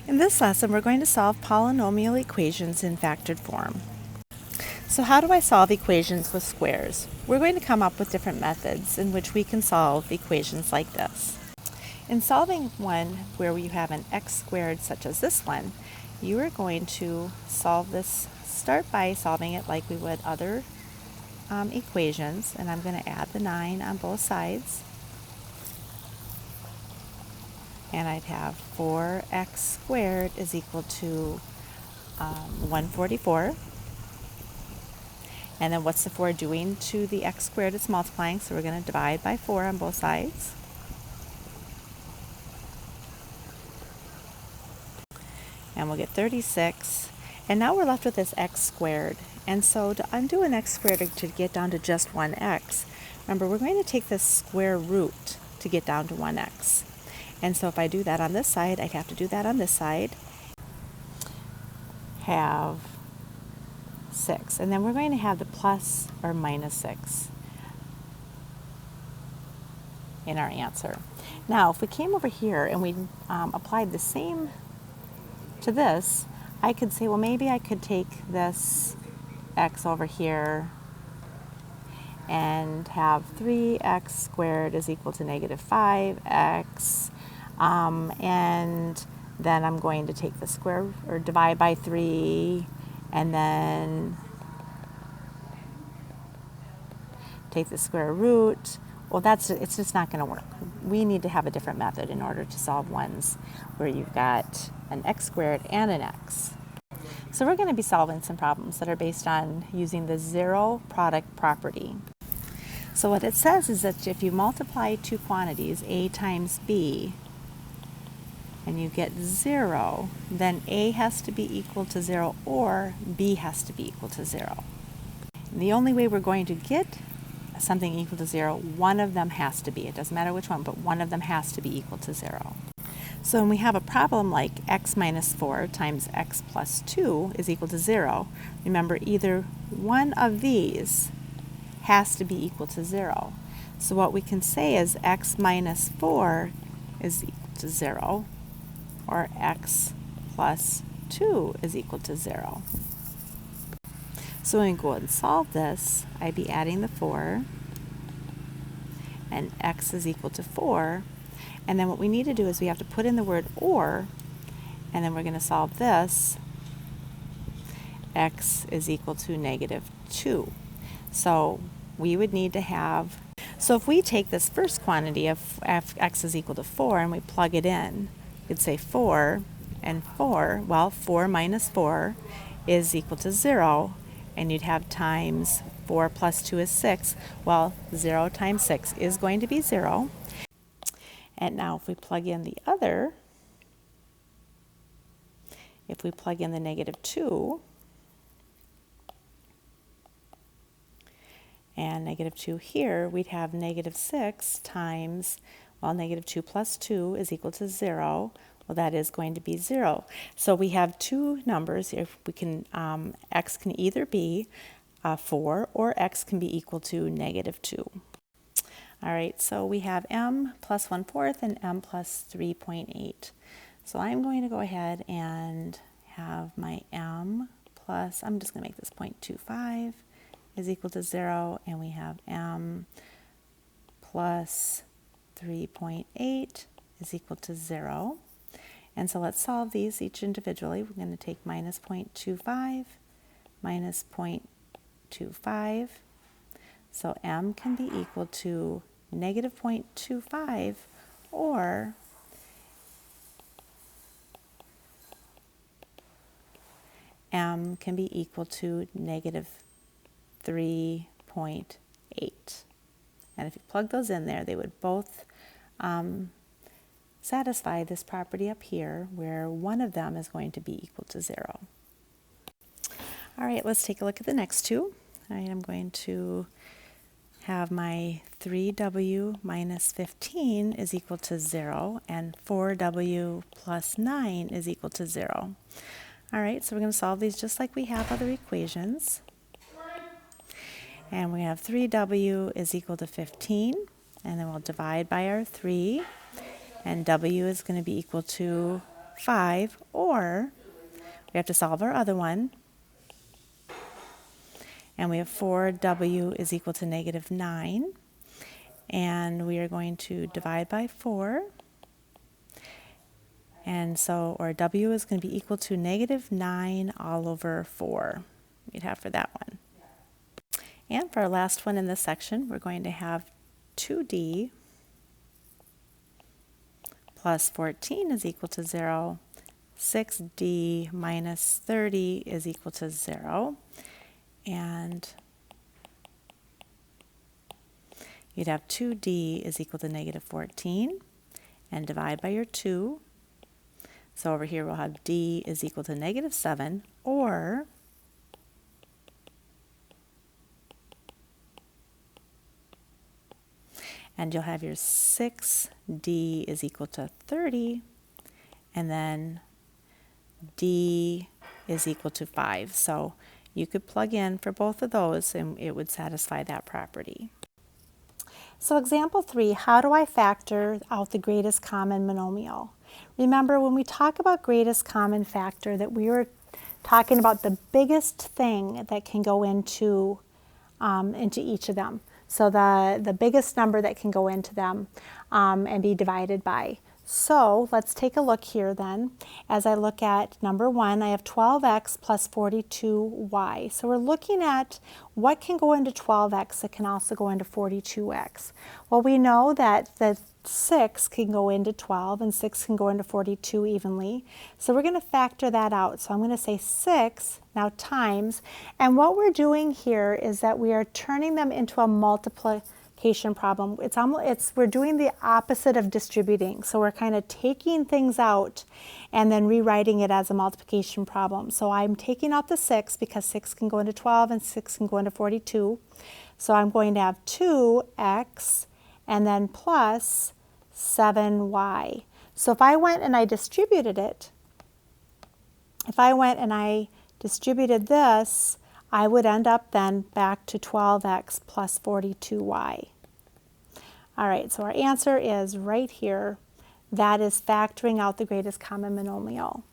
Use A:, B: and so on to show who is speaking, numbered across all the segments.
A: In this lesson, we're going to solve polynomial equations in factored form. So how do I solve equations with squares? We're going to come up with different methods in which we can solve equations like this. In solving one where you have an x squared such as this one, you are going to solve this, start by solving it like we would other equations, and I'm going to add the 9 on both sides. And I'd have 4x squared is equal to 144. And then what's the 4 doing to the x squared? It's multiplying, so we're going to divide by 4 on both sides. And we'll get 36. And now we're left with this x squared. And so to undo an x squared to get down to just 1x, remember we're going to take the square root to get down to 1x. And so if I do that on this side, I'd have to do that on this side. Have 6. And then we're going to have the plus or minus 6 in our answer. Now, if we came over here and we applied the same to this, I could say, well, maybe I could take this x over here and have 3x squared is equal to negative 5x. And then I'm going to take the square, or divide by 3, and then take the square root. Well, it's just not going to work. We need to have a different method in order to solve ones where you've got an x squared and an x. So we're going to be solving some problems that are based on using the zero product property. So what it says is that if you multiply two quantities, a times b, and you get 0, then a has to be equal to 0 or b has to be equal to 0. And the only way we're going to get something equal to 0, one of them has to be. It doesn't matter which one, but one of them has to be equal to 0. So when we have a problem like x minus 4 times x plus 2 is equal to 0, remember either one of these has to be equal to 0. So what we can say is x minus 4 is equal to 0, or x plus 2 is equal to 0. So when we go and solve this, I'd be adding the 4, and x is equal to 4. And then what we need to do is we have to put in the word or, and then we're going to solve this. X is equal to negative 2. So we would need to have, so if we take this first quantity of x is equal to 4 and we plug it in, we'd say 4 and 4, well, 4 minus 4 is equal to 0, and you'd have times 4 plus 2 is 6. Well, 0 times 6 is going to be 0. And now if we plug in the other, if we plug in the negative 2, and negative 2 here, we'd have negative 6 times, well, negative 2 plus 2 is equal to 0. Well, that is going to be 0. So we have two numbers. If we can, x can either be 4 or x can be equal to negative 2. All right, so we have m plus 1/4 and m plus 3.8. So I'm going to go ahead and have my m plus, I'm just going to make this 0.25 is equal to 0, and we have m plus 3.8 is equal to 0. And so let's solve these each individually. We're going to take minus 0.25, minus 0.25. So m can be equal to negative 0.25, or m can be equal to negative 3.8. And if you plug those in there, they would both satisfy this property up here where one of them is going to be equal to 0. All right, let's take a look at the next two. All right, I'm going to have my 3w minus 15 is equal to 0, and 4w plus 9 is equal to 0. All right, so we're going to solve these just like we have other equations. And we have 3w is equal to 15, and then we'll divide by our 3, and w is going to be equal to 5, or we have to solve our other one. And we have 4w is equal to negative 9. And we are going to divide by 4. And so, or w is going to be equal to negative 9 all over 4. We'd have for that one. And for our last one in this section, we're going to have 2d plus 14 is equal to 0. 6d minus 30 is equal to 0. And you'd have 2d is equal to negative 14. And divide by your 2. So over here we'll have d is equal to negative 7, or and you'll have your 6d is equal to 30, and then d is equal to 5. So you could plug in for both of those and it would satisfy that property. So example 3, how do I factor out the greatest common monomial? Remember, when we talk about greatest common factor, that we were talking about the biggest thing that can go into each of them. So the biggest number that can go into them and be divided by. So let's take a look here then. As I look at number 1, I have 12x plus 42y. So we're looking at what can go into 12x that can also go into 42x. Well, we know that the 6 can go into 12 and 6 can go into 42 evenly. So we're going to factor that out. So I'm going to say 6 now times. And what we're doing here is that we are turning them into a multiplication problem. We're doing the opposite of distributing. So we're kind of taking things out and then rewriting it as a multiplication problem. So I'm taking out the 6 because 6 can go into 12 and 6 can go into 42. So I'm going to have 2x and then plus 7y. So if I went and I distributed it, this, I would end up then back to 12x plus 42y. All right, so our answer is right here. That is factoring out the greatest common monomial.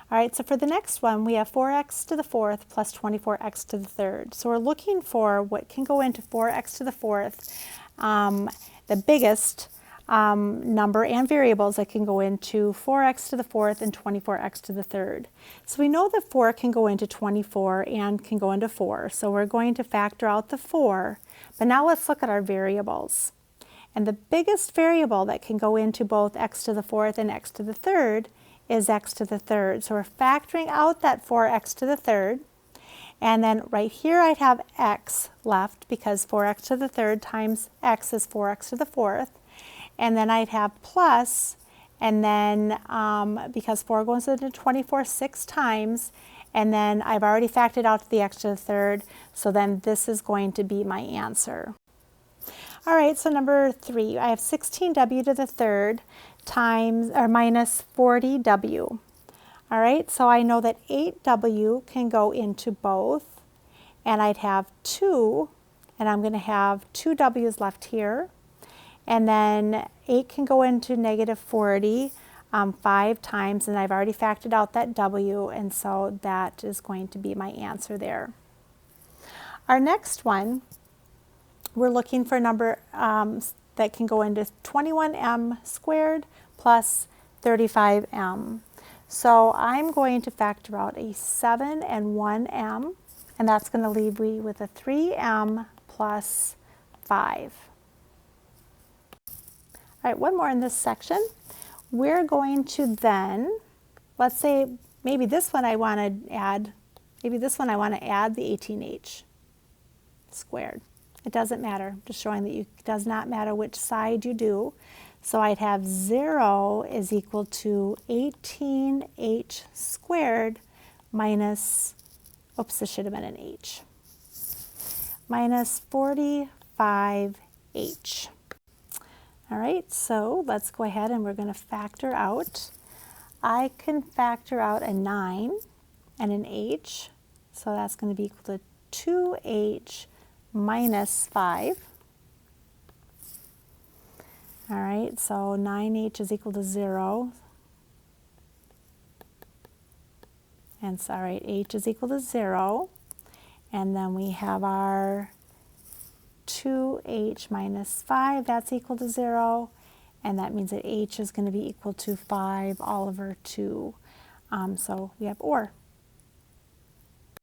A: All right, so for the next one, we have 4x to the 4th plus 24x to the 3rd. So we're looking for what can go into 4x to the 4th, the biggest number and variables that can go into 4x to the 4th and 24x to the 3rd. So we know that 4 can go into 24 and can go into 4. So we're going to factor out the 4. But now let's look at our variables. And the biggest variable that can go into both x to the 4th and x to the 3rd is x to the 3rd. So we're factoring out that 4x to the 3rd. And then right here I'd have x left because 4x to the 3rd times x is 4x to the 4th. And then I'd have plus, and then because 4 goes into 24 6 times, and then I've already factored out the x to the 3rd, so then this is going to be my answer. All right, so number 3, I have 16w to the 3rd times, or minus 40w. All right, so I know that 8w can go into both, and I'd have 2, and I'm going to have 2 w's left here. And then 8 can go into negative 40 5 times, and I've already factored out that w, and so that is going to be my answer there. Our next one, we're looking for a number that can go into 21m squared plus 35m. So I'm going to factor out a 7 and 1m, and that's going to leave me with a 3m plus 5. All right, one more in this section. We're going to then, let's say maybe this one I want to add, the 18h squared. It doesn't matter, just showing that it does not matter which side you do. So I'd have 0 is equal to 18h squared minus, oops, this should have been an h, minus 45h. All right, so let's go ahead and we're going to factor out. I can factor out a 9 and an h, so that's going to be equal to 2h minus 5. All right, so 9h is equal to 0. And so, all right, h is equal to 0. And then we have our 2h minus 5, that's equal to 0. And that means that h is going to be equal to 5 all over 2. So we have or.